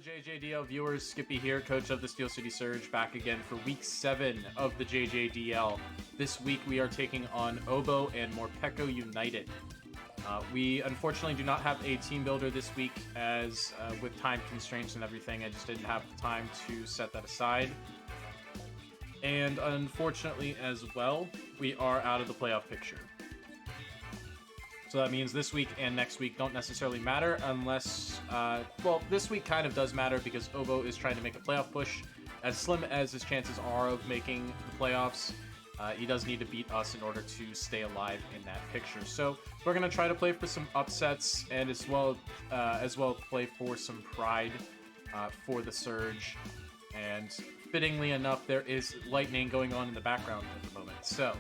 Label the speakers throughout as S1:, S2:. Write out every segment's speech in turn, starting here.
S1: JJDL viewers, Skippy here, coach of the Steel City Surge, back again for week 7 of the JJDL. This week we are taking on Obo and Morpeko United. We unfortunately do not have a team builder this week, as with time constraints and everything, I just didn't have the time to set that aside. And unfortunately as well, we are out of the playoff picture. So that means this week and next week don't necessarily matter unless, well, this week kind of does matter because Obo is trying to make a playoff push. As slim as his chances are of making the playoffs, he does need to beat us in order to stay alive in that picture. So we're going to try to play for some upsets and as well play for some pride for the Surge. And fittingly enough, there is lightning going on in the background at the moment. So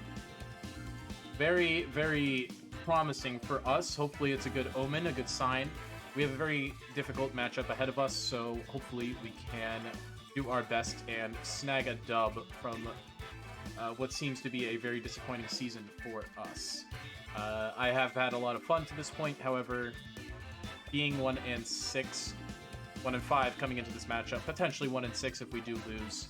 S1: very, very promising for us. Hopefully it's a good omen, a good sign. We have a very difficult matchup ahead of us, so hopefully we can do our best and snag a dub from what seems to be a very disappointing season for us. I have had a lot of fun to this point, however, being 1-6, 1-5 coming into this matchup, potentially 1-6 if we do lose,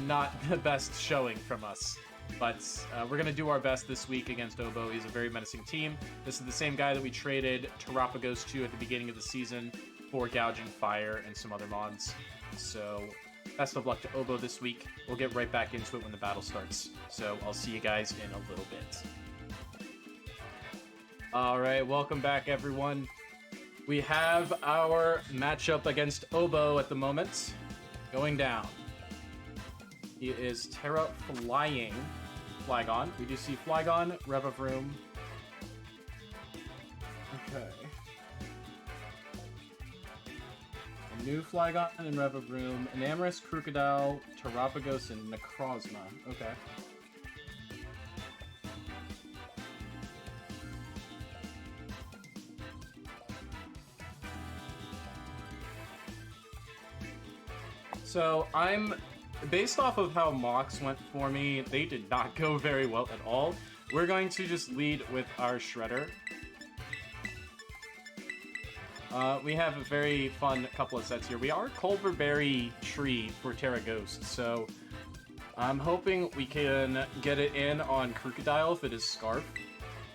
S1: not the best showing from us. But we're going to do our best this week against Obo. He's a very menacing team. This is the same guy that we traded Terapagos to at the beginning of the season for Gouging Fire and some other mods. So best of luck to Obo this week. We'll get right back into it when the battle starts. So I'll see you guys in a little bit. Alright, welcome back everyone. We have our matchup against Obo at the moment going down. He is Terra flying Flygon. We do see Flygon, Revavroom. Okay. A new Flygon and Revavroom, Enamorous, Crocodile, Terapagos, and Necrozma. Okay. So based off of how mocks went for me, they did not go very well at all. We're going to just lead with our Shredder. We have a very fun couple of sets here. We are Culverberry Tree for Terra Ghost, so I'm hoping we can get it in on Crocodile if it is Scarf,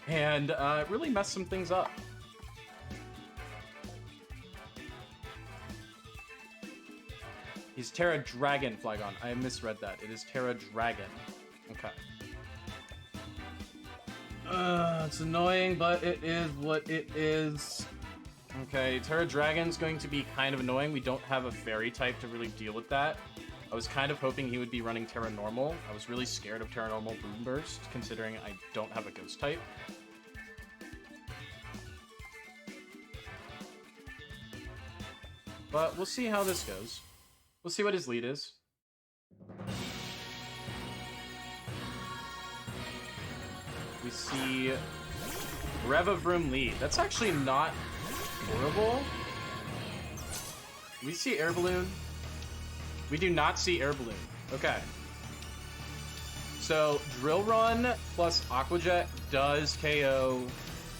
S1: and really mess some things up. He's Terra Dragon Flygon. I misread that. It is Terra Dragon. Okay. It's annoying, but it is what it is. Okay, Terra Dragon's going to be kind of annoying. We don't have a Fairy type to really deal with that. I was kind of hoping he would be running Terra Normal. I was really scared of Terra Normal Boom Burst, considering I don't have a Ghost type. But we'll see how this goes. We'll see what his lead is. We see Revavroom lead. That's actually not horrible. We see Air Balloon. We do not see Air Balloon. Okay. So Drill Run plus Aqua Jet does KO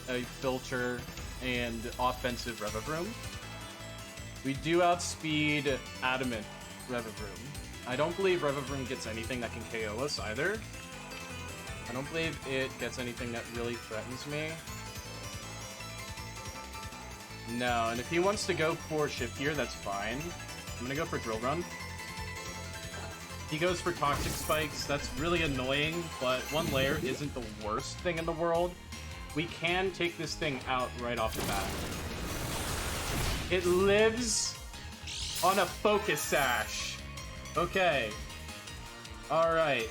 S1: a Filter and offensive Revavroom. We do outspeed Adamant Revavroom. I don't believe Revavroom gets anything that can KO us either. I don't believe it gets anything that really threatens me. No, and if he wants to go for Shift Gear, that's fine. I'm gonna go for Drill Run. He goes for Toxic Spikes. That's really annoying, but one layer isn't the worst thing in the world. We can take this thing out right off the bat. It lives on a Focus Sash. Okay. Alright.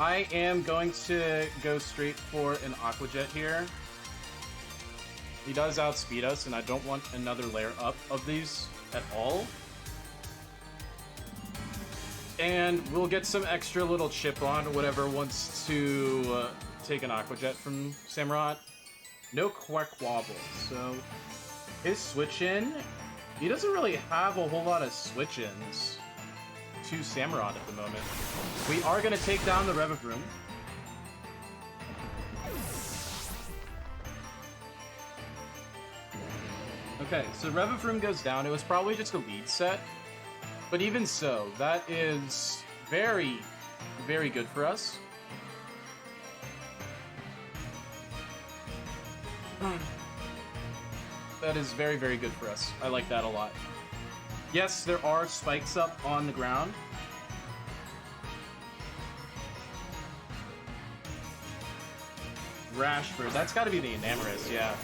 S1: I am going to go straight for an Aqua Jet here. He does outspeed us, and I don't want another layer up of these at all. And we'll get some extra little chip on whatever wants to take an Aqua Jet from Samurott. No Quack-Wobble, so his switch-in, he doesn't really have a whole lot of switch-ins to Samurott at the moment. We are going to take down the Revavroom. Okay, so Revavroom goes down. It was probably just a lead set. But even so, that is very, very good for us. That is very, very good for us. I like that a lot. Yes, there are spikes up on the ground. Rashford, that's got to be the Enamorous, yeah.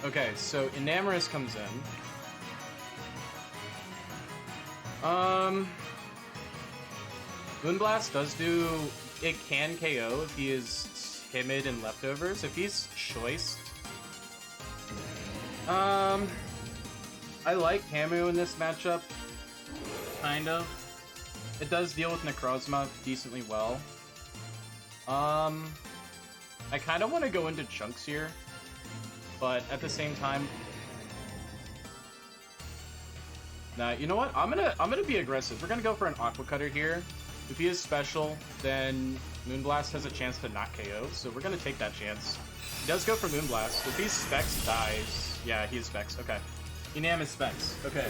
S1: Okay, so Enamorous comes in. Moonblast does do... It can KO if he is timid and leftovers. If he's choiced... I like Hamu in this matchup. Kind of. It does deal with Necrozma decently well. I kind of want to go into chunks here, but at the same time... Nah, you know what? I'm gonna be aggressive. We're gonna go for an Aqua Cutter here. If he is special, then Moonblast has a chance to not KO, so we're gonna take that chance. He does go for Moonblast. If he's Specs, dies. Yeah, he is Specs. Okay. Enam is Specs. Okay.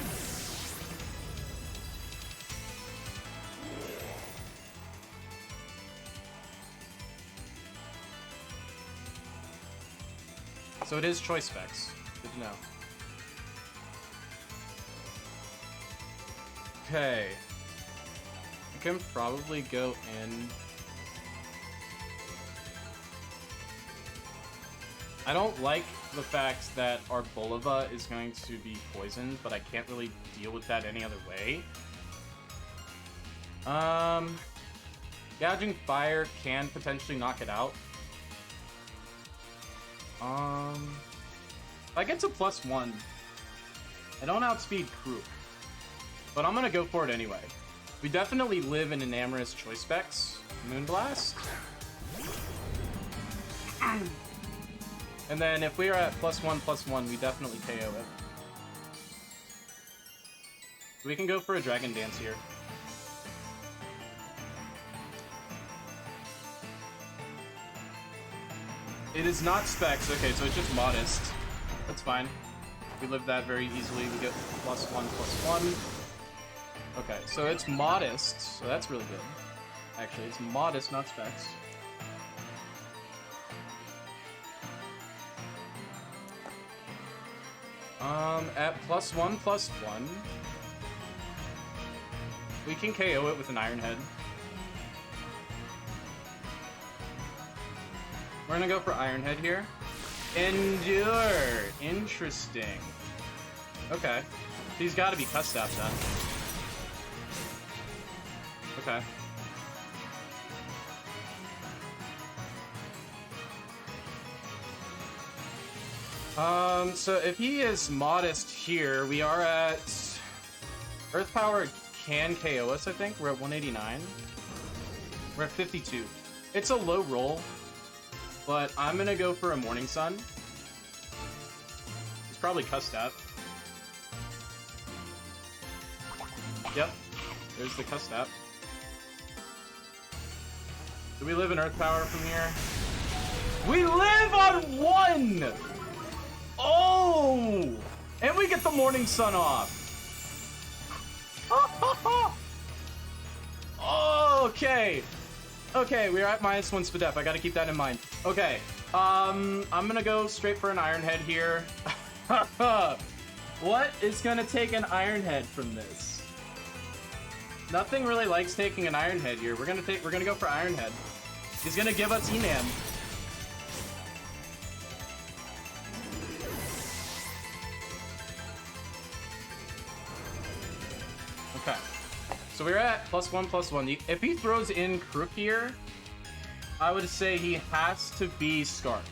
S1: So it is choice Specs. Good to know. Okay. I can probably go in. I don't like the fact that our Bulova is going to be poisoned, but I can't really deal with that any other way. Gouging Fire can potentially knock it out. If I get to +1, I don't outspeed Krook, but I'm gonna go for it anyway. We definitely live in Enamorous choice specs. Moonblast. And then if we are at +1/+1, we definitely KO it. We can go for a Dragon Dance here. It is not Specs. Okay, so it's just Modest. That's fine. We live that very easily. We get +1/+1. Okay, so it's Modest, so that's really good. Actually, it's Modest, not Specs. At +1/+1, we can KO it with an Iron Head. We're gonna go for Iron Head here. Endure! Interesting. Okay. He's gotta be Cussed Out then. Okay. So if he is Modest here, we are at... Earth Power can KO us, I think. We're at 189. We're at 52. It's a low roll, but I'm gonna go for a Morning Sun. He's probably Cussed Out. Yep. There's the Cussed Out. Do we live in Earth Power from here? We live on 1! Oh! And we get the Morning Sun off. Okay. Okay, we're at -1 Spadef. I gotta keep that in mind. Okay. I'm gonna go straight for an Iron Head here. What is gonna take an Iron Head from this? Nothing really likes taking an Iron Head here. We're gonna go for Iron Head. He's gonna give us Enam. Okay. So we're at +1/+1. If he throws in Krook here, I would say he has to be Scarf.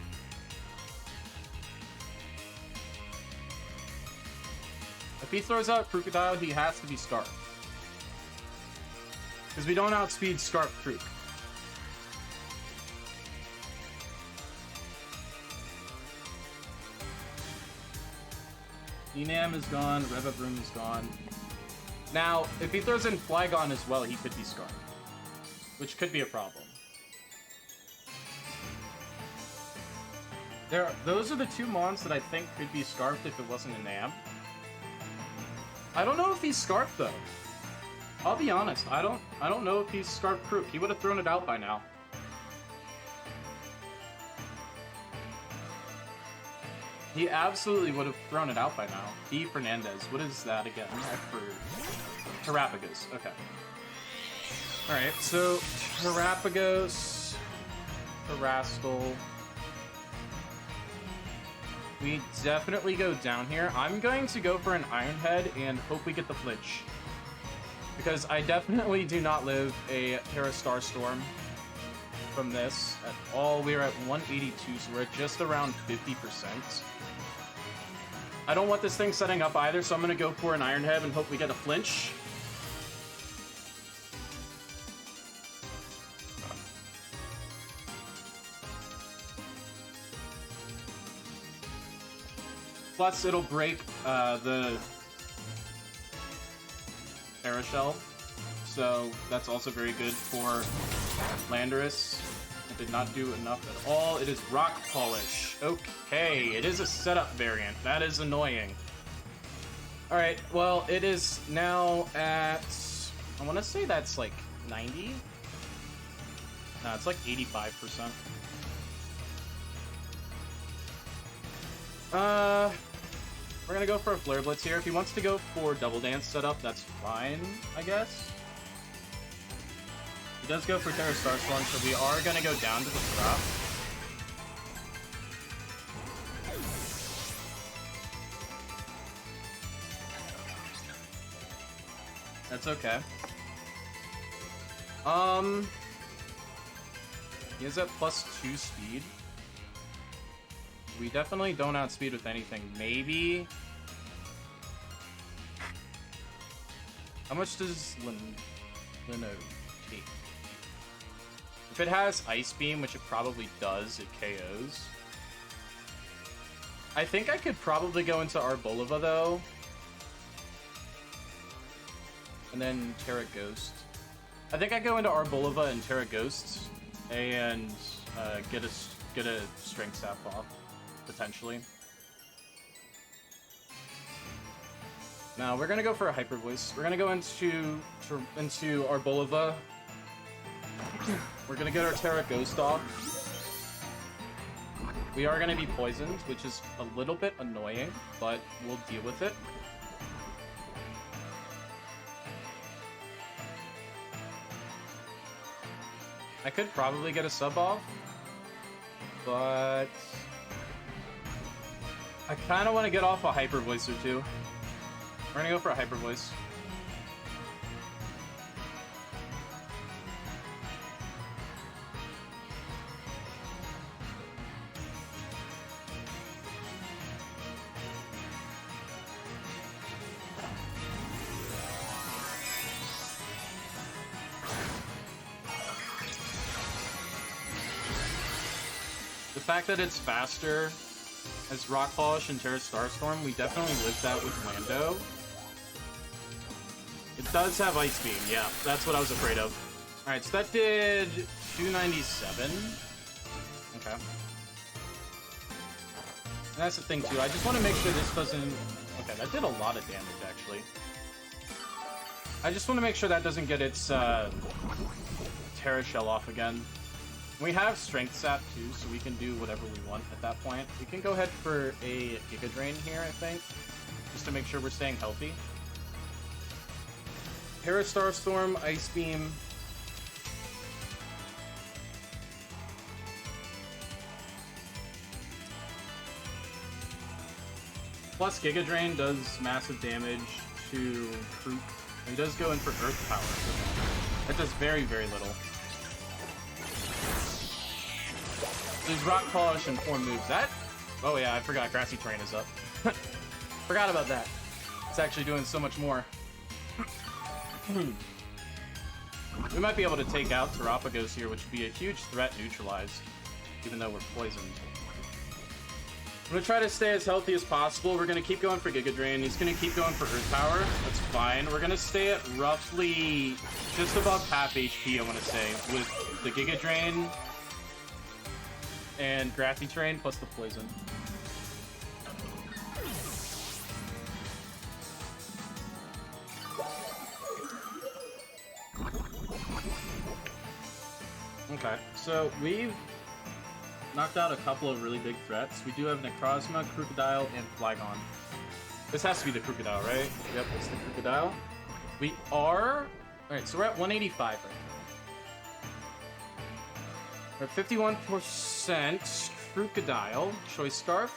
S1: If he throws out Crocodile, he has to be Scarf. Because we don't outspeed Scarf Krook. Enam is gone, Revavroom is gone. Now, if he throws in Flygon as well, he could be Scarf. Which could be a problem. Those are the two mons that I think could be Scarfed if it wasn't an Am. I don't know if he's Scarfed though. I'll be honest, I don't know if he's Scarfed Crook. He would have thrown it out by now. He absolutely would have thrown it out by now. E. Fernandez. What is that again? Terrapagos. Okay. Alright, so Terrapagos, Terrastal. We definitely go down here. I'm going to go for an Iron Head and hope we get the flinch. Because I definitely do not live a Terra Starstorm from this at all. We're at 182, so we're at just around 50%. I don't want this thing setting up either, so I'm going to go for an Iron Head and hope we get a flinch. Plus, it'll break the Parashell, so that's also very good for Landorus. It did not do enough at all. It is Rock Polish. Okay, it is a setup variant. That is annoying. Alright, well, it is now at... I want to say that's like 90? No, it's like 85%. We're gonna go for a Flare Blitz here. If he wants to go for Double Dance setup, that's fine, I guess. He does go for Terra Starstorm, so we are gonna go down to the drop. That's okay. He is at +2 speed. We definitely don't outspeed with anything. Maybe... How much does Lino take? If it has Ice Beam, which it probably does, it KOs. I think I could probably go into Arboliva, though. And then Terra Ghost. I think I go into Arboliva and Terra Ghost and get a Strength Sap off. Potentially. Now we're gonna go for a Hyper Voice. We're gonna go into Arboliva. We're gonna get our Terra Ghost off. We are gonna be poisoned, which is a little bit annoying, but we'll deal with it. I could probably get a sub off, but I kind of want to get off a Hyper Voice or two. We're gonna go for a Hyper Voice. The fact that it's faster as Rock Polish and Terra Starstorm, we definitely lived that with Lando. It does have Ice Beam, yeah, that's what I was afraid of. Alright, so that did 297. Okay. And that's the thing too, I just want to make sure this doesn't... Okay, that did a lot of damage actually. I just want to make sure that doesn't get its Terra Shell off again. We have Strength Sap too, so we can do whatever we want at that point. We can go ahead for a Giga Drain here, I think, just to make sure we're staying healthy. Terra Starstorm, Ice Beam. Plus Giga Drain does massive damage to Krook. He does go in for Earth Power. That does very, very little. There's Rock Polish and 4 moves. That... Oh yeah, I forgot Grassy Terrain is up. Forgot about that. It's actually doing so much more. We might be able to take out Terrapagos here, which would be a huge threat neutralized, even though we're poisoned. I'm going to try to stay as healthy as possible. We're going to keep going for Giga Drain. He's going to keep going for Earth Power. That's fine. We're going to stay at roughly just above half HP, I want to say, with the Giga Drain and grassy terrain plus the poison. Okay, so we've knocked out a couple of really big threats. We do have Necrozma, Crocodile, and Flygon. This has to be the Crocodile, right? Yep, it's the Crocodile. We are... Alright, so we're at 185 right now. We're at 51% Crocodile. Choice Scarf.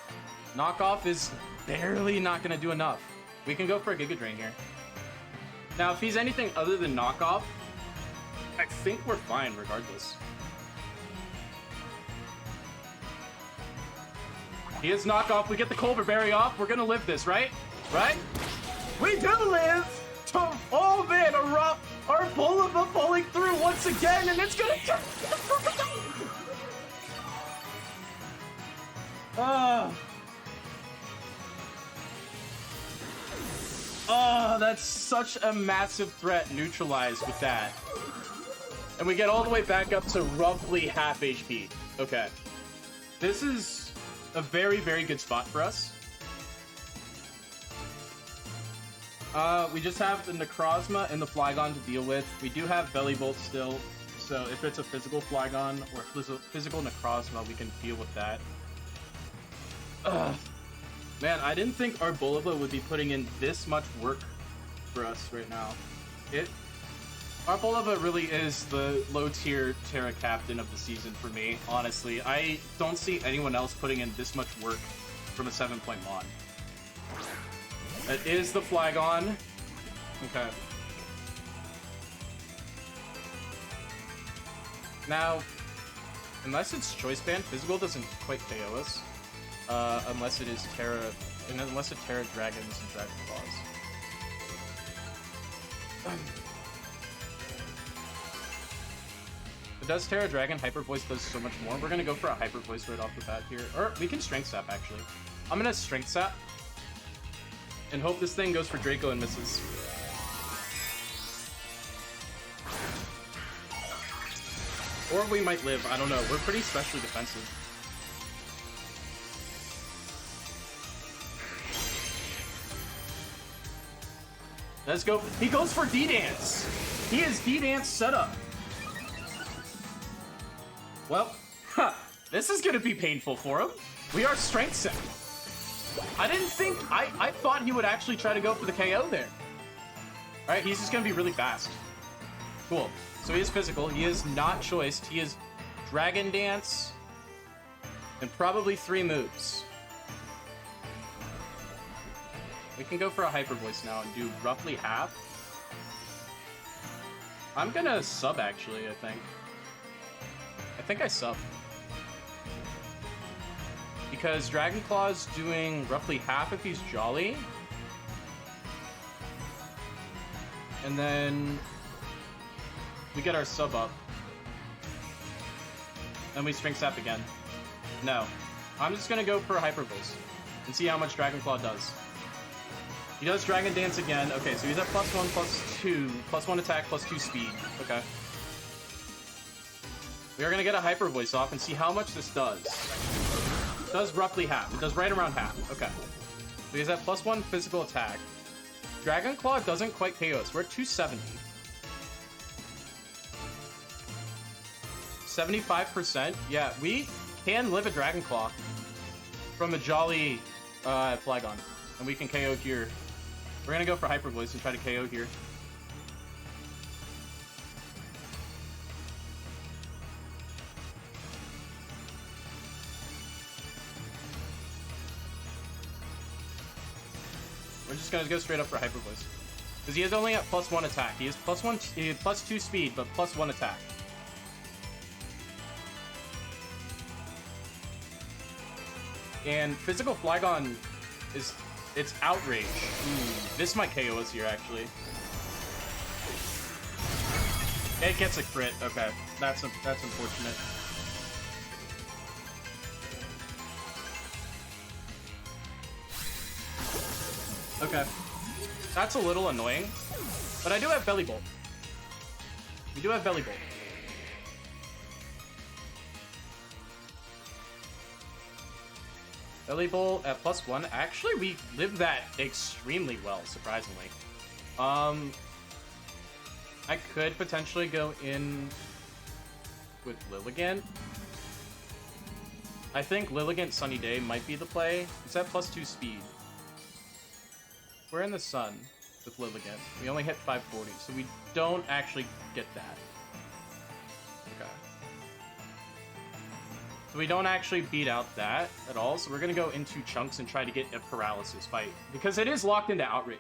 S1: Knockoff is barely not going to do enough. We can go for a Giga Drain here. Now, if he's anything other than Knockoff, I think we're fine regardless. He is Knockoff. We get the Colbur Berry off. We're going to live this, right? Right? We do live! Oh man, our Bulba falling through once again, and it's going to turn... Oh, that's such a massive threat neutralized with that. And we get all the way back up to roughly half HP. Okay. This is a very, very good spot for us. We just have the Necrozma and the Flygon to deal with. We do have Belly Bolt still, so if it's a physical Flygon or physical Necrozma, we can deal with that. Ugh. Man, I didn't think our Bulba would be putting in this much work for us right now. Our Bulba really is the low-tier Terra Captain of the season for me, honestly. I don't see anyone else putting in this much work from a 7-point mod. That is the Flygon. Okay. Now, unless it's Choice Band, Physical doesn't quite KO us. Unless it is Terra... And unless it Terra Dragons and Dragon Claws. It does Terra Dragon, Hyper Voice does so much more. We're gonna go for a Hyper Voice right off the bat here. Or we can Strength Sap, actually. I'm gonna Strength Sap. And hope this thing goes for Draco and misses. Or we might live, I don't know. We're pretty specially defensive. Let's go. He goes for D-Dance. He is D-Dance setup. Well, this is going to be painful for him. We are Strength Set. I didn't think... I thought he would actually try to go for the KO there. Alright, he's just going to be really fast. Cool. So he is physical. He is not choiced. He is Dragon Dance. And probably 3 moves. We can go for a Hyper Voice now and do roughly half. I'm gonna sub, actually, I think. I think I sub. Because Dragon Claw's doing roughly half if he's Jolly. And then we get our sub up. Then we Strength Sap again. No. I'm just gonna go for a Hyper Voice and see how much Dragon Claw does. He does Dragon Dance again. Okay, so he's at +1, +2, +1 attack, +2 speed. Okay. We are gonna get a Hyper Voice off and see how much this does. It does roughly half. It does right around half. Okay. So he's at +1 physical attack. Dragon Claw doesn't quite KO us. We're at 270. 75%. Yeah, we can live a Dragon Claw from a Jolly Flygon. And we can KO here. We're gonna go for Hyper Voice and try to KO here. We're just gonna go straight up for Hyper Voice. Because he is only at +1 attack. He is he has +2 speed, but +1 attack. And physical Flygon is... It's Outrage. Ooh, this might KO us here, actually. It gets a crit. Okay, that's unfortunate. Okay, that's a little annoying, but I do have Belly Bolt. We do have Belly Bolt. Belly Bowl at +1. Actually, we lived that extremely well, surprisingly. I could potentially go in with Lilligant. I think Lilligant Sunny Day might be the play. It's at +2 speed. We're in the sun with Lilligant. We only hit 540, so we don't actually get that. Okay. So we don't actually beat out that at all, so we're going to go into chunks and try to get a paralysis fight. Because it is locked into Outrage.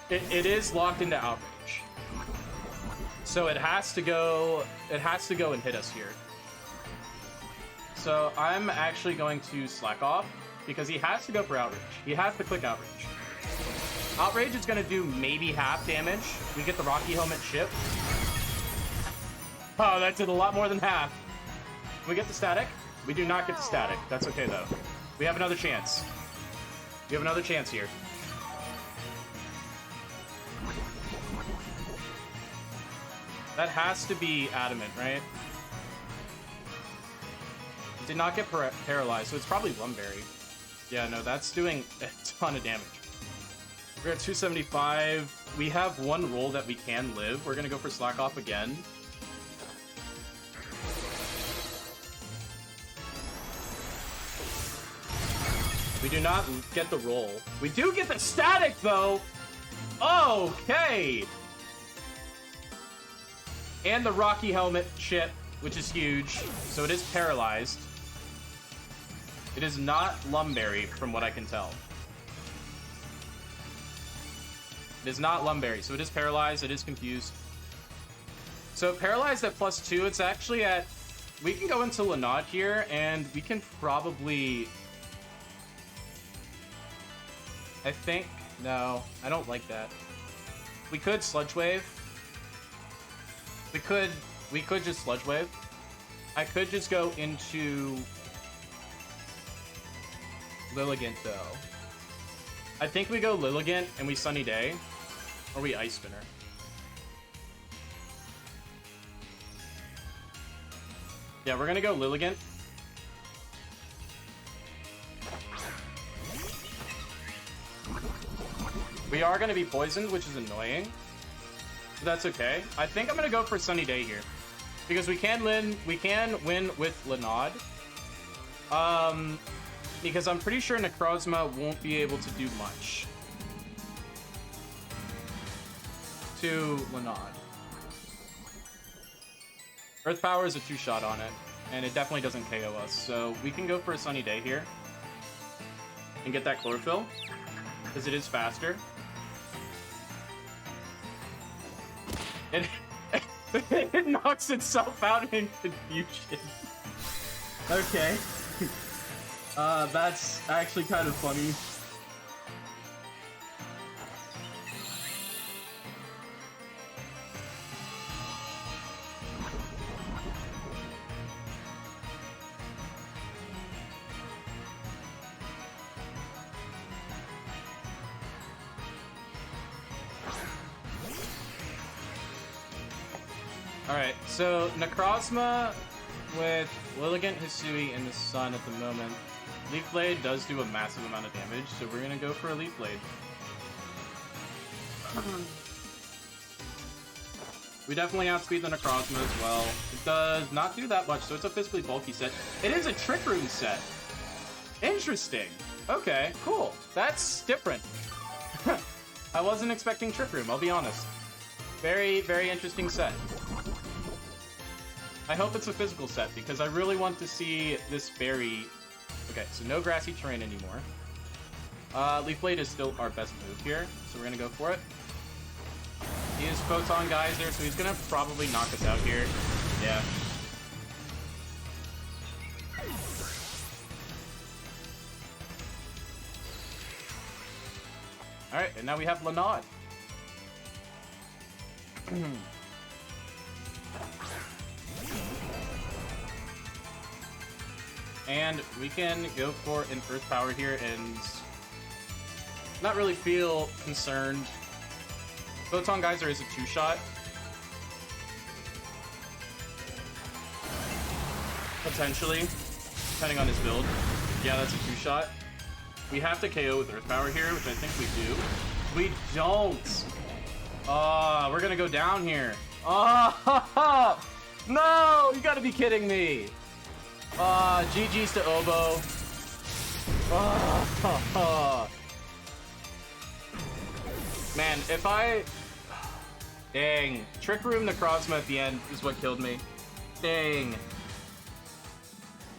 S1: It is locked into Outrage. So it has to go and hit us here. So I'm actually going to slack off because he has to go for Outrage. He has to click Outrage. Outrage is going to do maybe half damage. We get the Rocky Helmet chip. Oh, that did a lot more than half. We get the static? We do not get the static. That's okay, though. We have another chance. We have another chance here. That has to be Adamant, right? It did not get paralyzed, so it's probably Lumberry. Yeah, no, that's doing a ton of damage. We're at 275. We have one roll that we can live. We're going to go for Slack Off again. We do not get the roll. We do get the static, though! Okay! And the Rocky Helmet chip, which is huge. So it is paralyzed. It is not Lumberry, from what I can tell. It is not Lumberry, so it is paralyzed. It is confused. So paralyzed at +2, it's actually at... We can go into Lanaud here, and we can probably... I think... No, I don't like that. We could Sludge Wave. We could just Sludge Wave. I could just go into Lilligant, though. I think we go Lilligant and we Sunny Day. Or we Ice Spinner. Yeah, we're gonna go Lilligant. We are gonna be poisoned, which is annoying. But that's okay. I think I'm gonna go for Sunny Day here. Because we can win with Lanaud. Because I'm pretty sure Necrozma won't be able to do much to Lanaud. Earth Power is a 2-shot on it, and it definitely doesn't KO us. So we can go for a Sunny Day here and get that Chlorophyll, because it is faster. It knocks itself out in confusion. Okay. That's actually kind of funny. Alright, so Necrozma with Lilligant, Hisui, and the Sun at the moment. Leaf Blade does do a massive amount of damage, so we're gonna go for a Leaf Blade. We definitely outspeed the Necrozma as well. It does not do that much, so it's a physically bulky set. It is a Trick Room set. Interesting. Okay, cool. That's different. I wasn't expecting Trick Room, I'll be honest. Very, very interesting set. I hope it's a physical set, because I really want to see this berry... Okay, so no grassy terrain anymore. Leaf Blade is still our best move here, so we're gonna go for it. He is Photon Geyser, so he's gonna probably knock us out here. Yeah. Alright, and now we have Lanaud. And we can go for an Earth Power here and not really feel concerned. Photon Geyser is a 2-shot. Potentially, depending on his build. Yeah, that's a 2-shot. We have to KO with Earth Power here, which I think we do. We don't! We're gonna go down here. Oh, no! You gotta be kidding me! GG's to Obo. Man, if I... Dang. Trick Room Necrozma at the end is what killed me. Dang.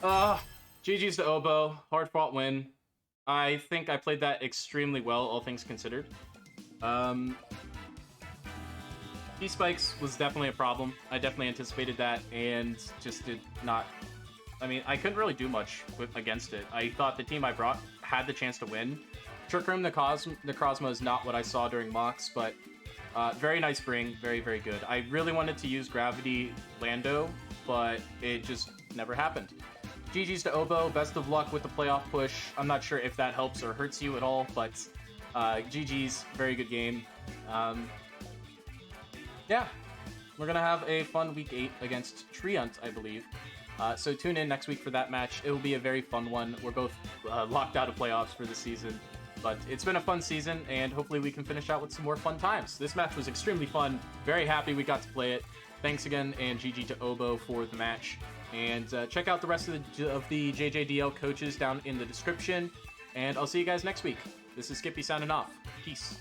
S1: GG's to Obo. Hard-fought win. I think I played that extremely well, all things considered. P-Spikes was definitely a problem. I definitely anticipated that and just did not... I mean, I couldn't really do much against it. I thought the team I brought had the chance to win. Trick Room Necrozma is not what I saw during Mox, but very nice bring. Very, very good. I really wanted to use Gravity Lando, but it just never happened. GG's to Obo. Best of luck with the playoff push. I'm not sure if that helps or hurts you at all, but GG's. Very good game. Yeah, we're going to have a fun Week 8 against Treant, I believe. So tune in next week for that match. It will be a very fun one. We're both locked out of playoffs for the season, but it's been a fun season, and hopefully we can finish out with some more fun times. This match was extremely fun. Very happy we got to play it. Thanks again, and GG to Obo for the match. And check out the rest of the JJDL coaches down in the description. And I'll see you guys next week. This is Skippy signing off. Peace.